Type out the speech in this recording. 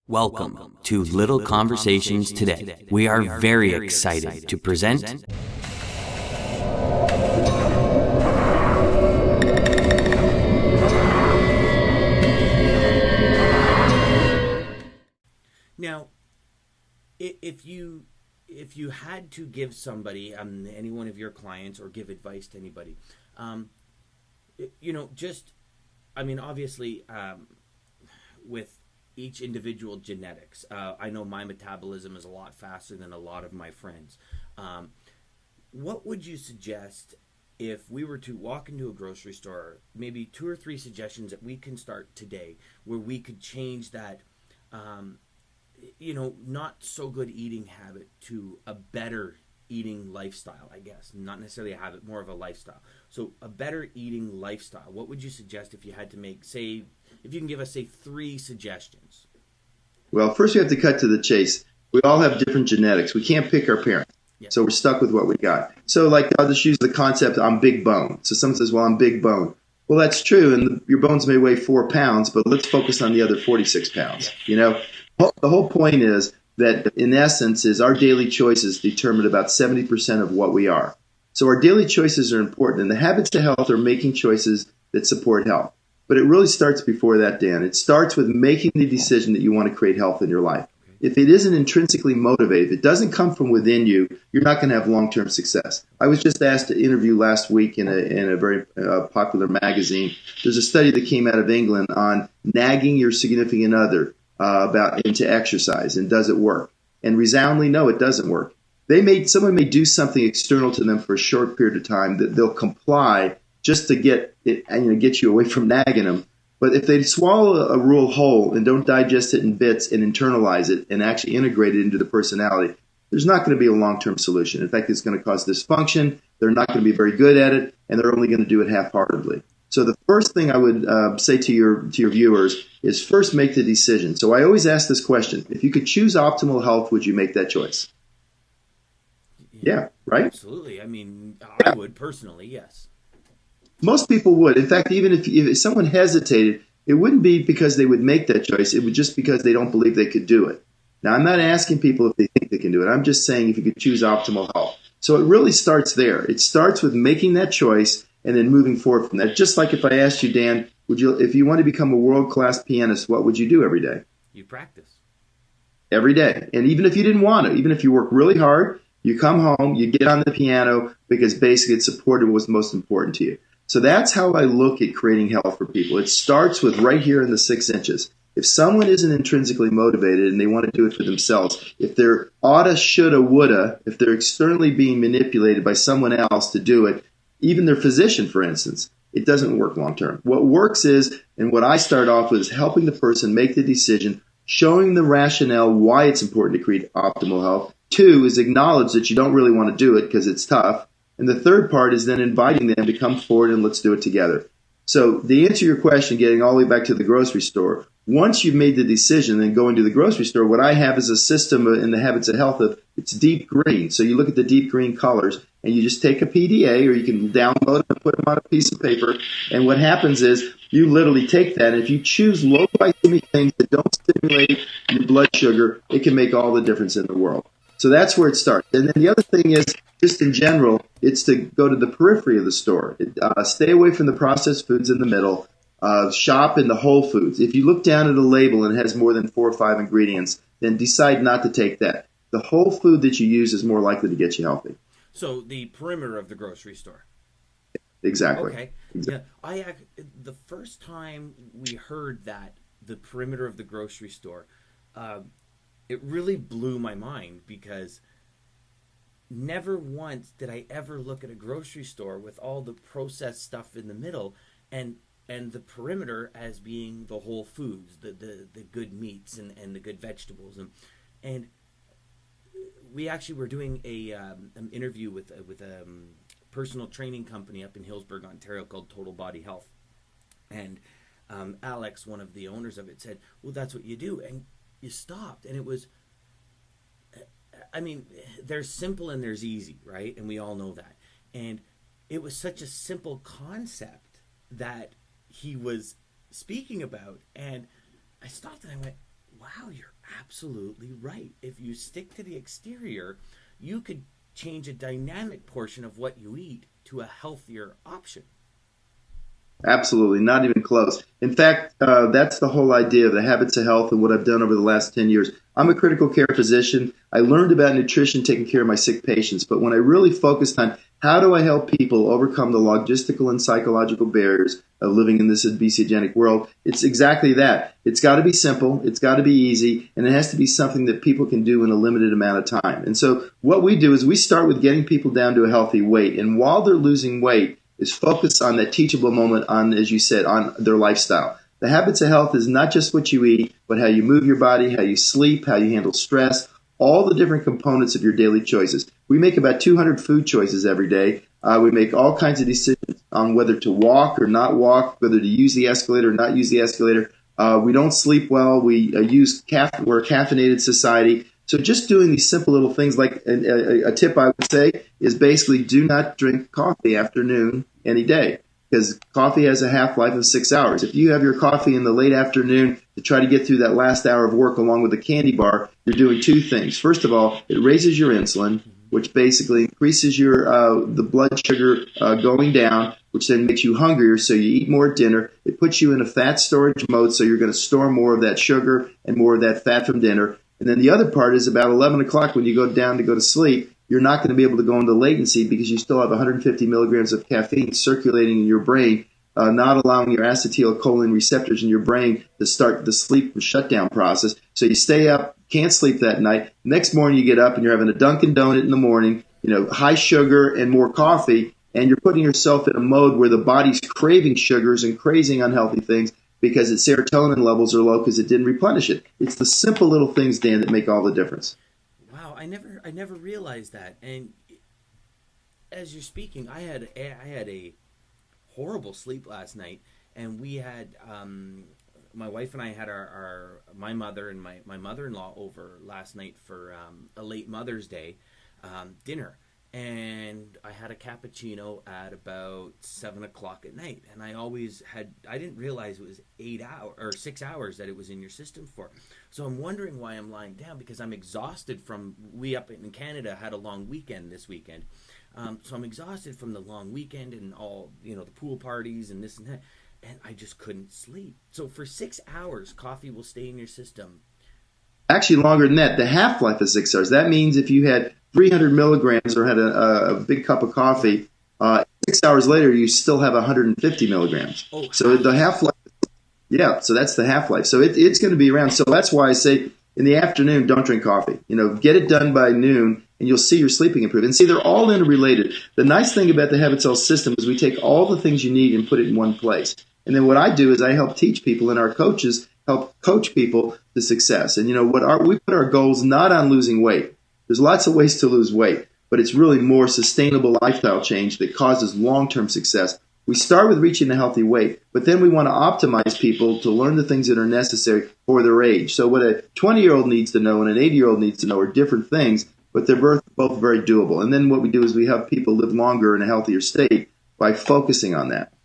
Welcome to Little Conversations Today. We are very excited to present Now, if you had to give somebody, any one of your clients, or give advice to anybody, obviously, with each individual genetics, I know my metabolism is a lot faster than a lot of my friends. What would you suggest if we were to walk into a grocery store? Maybe 2 or 3 suggestions that we can start today, where we could change that. Not so good eating habit to a better eating lifestyle, I guess. Not necessarily a habit, more of a lifestyle. So a better eating lifestyle. What would you suggest if you had to make, say, if you can give us, say, 3 suggestions? Well, first we have to cut to the chase. We all have different genetics. We can't pick our parents. Yes. So we're stuck with what we got. So like I'll just use the concept, I'm big bone. So someone says, well, I'm big bone. Well, that's true. And your bones may weigh 4 pounds, but let's focus on the other 46 pounds. The whole point is that in essence is our daily choices determine about 70% of what we are. So our daily choices are important, and the habits to health are making choices that support health. But it really starts before that, Dan. It starts with making the decision that you want to create health in your life. If it isn't intrinsically motivated, if it doesn't come from within you, you're not going to have long-term success. I was just asked to interview last week in a very popular magazine. There's a study that came out of England on nagging your significant other about into exercise, and does it work? And resoundingly, no, it doesn't work. Someone may do something external to them for a short period of time that they'll comply just to get you away from nagging them. But if they swallow a rule whole and don't digest it in bits and internalize it and actually integrate it into the personality, there's not going to be a long-term solution. In fact, it's going to cause dysfunction. They're not going to be very good at it, and they're only going to do it half-heartedly. So the first thing I would say to your viewers is first make the decision. So I always ask this question: if you could choose optimal health, would you make that choice? Yeah, right? Absolutely. I mean, I would personally, yes. Most people would. In fact, even if someone hesitated, it wouldn't be because they would make that choice. It would just because they don't believe they could do it. Now, I'm not asking people if they think they can do it. I'm just saying if you could choose optimal health. So it really starts there. It starts with making that choice and then moving forward from that. Just like if I asked you, Dan, if you want to become a world-class pianist, what would you do every day? You practice. Every day. And even if you didn't want to, even if you work really hard, you come home, you get on the piano because basically it supported what's most important to you. So that's how I look at creating health for people. It starts with right here in the 6 inches. If someone isn't intrinsically motivated and they want to do it for themselves, if they're oughta, shoulda, woulda, if they're externally being manipulated by someone else to do it, even their physician, for instance, it doesn't work long term. What works is, and what I start off with, is helping the person make the decision, showing the rationale why it's important to create optimal health. 2 is acknowledge that you don't really want to do it because it's tough. And the third part is then inviting them to come forward and let's do it together. So the answer to your question, getting all the way back to the grocery store, once you've made the decision and going to the grocery store, what I have is a system in the habits of health of it's deep green. So you look at the deep green colors and you just take a PDA, or you can download them and put them on a piece of paper. And what happens is you literally take that, and if you choose low glycemic things that don't stimulate your blood sugar, it can make all the difference in the world. So that's where it starts. And then the other thing is, just in general, it's to go to the periphery of the store. Stay away from the processed foods in the middle. Shop in the whole foods. If you look down at a label and it has more than 4 or 5 ingredients, then decide not to take that. The whole food that you use is more likely to get you healthy. So the perimeter of the grocery store. Exactly. Okay. Exactly. Yeah, the first time we heard that, the perimeter of the grocery store, it really blew my mind, because never once did I ever look at a grocery store with all the processed stuff in the middle and the perimeter as being the whole foods, the good meats and the good vegetables. And we actually were doing an interview with a personal training company up in Hillsburg, Ontario, called Total Body Health. And Alex, one of the owners of it, said, well, that's what you do. And you stopped. And it was, I mean, there's simple and there's easy, right? And we all know that. And it was such a simple concept that he was speaking about. And I stopped and I went, wow, you're absolutely right. If you stick to the exterior, you could change a dynamic portion of what you eat to a healthier option. Absolutely, not even close. In fact, that's the whole idea of the habits of health and what I've done over the last 10 years. I'm a critical care physician. I learned about nutrition taking care of my sick patients, but when I really focused on how do I help people overcome the logistical and psychological barriers of living in this obesogenic world, it's exactly that. It's got to be simple, it's got to be easy, and it has to be something that people can do in a limited amount of time. And so what we do is we start with getting people down to a healthy weight, and while they're losing weight, is focus on that teachable moment on, as you said, on their lifestyle. The habits of health is not just what you eat, but how you move your body, how you sleep, how you handle stress, all the different components of your daily choices. We make about 200 food choices every day. We make all kinds of decisions on whether to walk or not walk, whether to use the escalator or not use the escalator. We don't sleep well. We're a caffeinated society. So just doing these simple little things, like a tip I would say is basically do not drink coffee after noon any day, because coffee has a half-life of 6 hours. If you have your coffee in the late afternoon to try to get through that last hour of work along with a candy bar, you're doing two things. First of all, it raises your insulin, which basically increases your the blood sugar going down, which then makes you hungrier, so you eat more at dinner. It puts you in a fat storage mode, so you're going to store more of that sugar and more of that fat from dinner. And then the other part is about 11 o'clock when you go down to go to sleep, you're not going to be able to go into latency because you still have 150 milligrams of caffeine circulating in your brain, not allowing your acetylcholine receptors in your brain to start the sleep shutdown process. So you stay up, can't sleep that night. Next morning you get up and you're having a Dunkin' Donut in the morning, high sugar and more coffee, and you're putting yourself in a mode where the body's craving sugars and craving unhealthy things, because its serotonin levels are low because it didn't replenish it. It's the simple little things, Dan, that make all the difference. Wow, I never realized that. And as you're speaking, I had a horrible sleep last night, and we had my wife and I had my mother and my mother-in-law over last night for a late Mother's Day dinner. And I had a cappuccino at about 7 o'clock at night. And I didn't realize it was 8 hours or 6 hours that it was in your system for. So I'm wondering why I'm lying down, because I'm exhausted we up in Canada had a long weekend this weekend. So I'm exhausted from the long weekend and all, the pool parties and this and that. And I just couldn't sleep. So for 6 hours, coffee will stay in your system. Actually, longer than that. The half-life is 6 hours. That means if you had 300 milligrams or had a big cup of coffee, 6 hours later, you still have 150 milligrams. Oh, so the half-life, so that's the half-life. So it's going to be around. So that's why I say in the afternoon, don't drink coffee. Get it done by noon, and you'll see your sleeping improve. And see, they're all interrelated. The nice thing about the Habit Cell system is we take all the things you need and put it in one place. And then what I do is I help teach people, and our coaches help coach people to success. And we put our goals not on losing weight. There's lots of ways to lose weight, but it's really more sustainable lifestyle change that causes long-term success. We start with reaching a healthy weight, but then we want to optimize people to learn the things that are necessary for their age. So what a 20-year-old needs to know and an 80-year-old needs to know are different things, but they're both very doable. And then what we do is we help people live longer in a healthier state by focusing on that.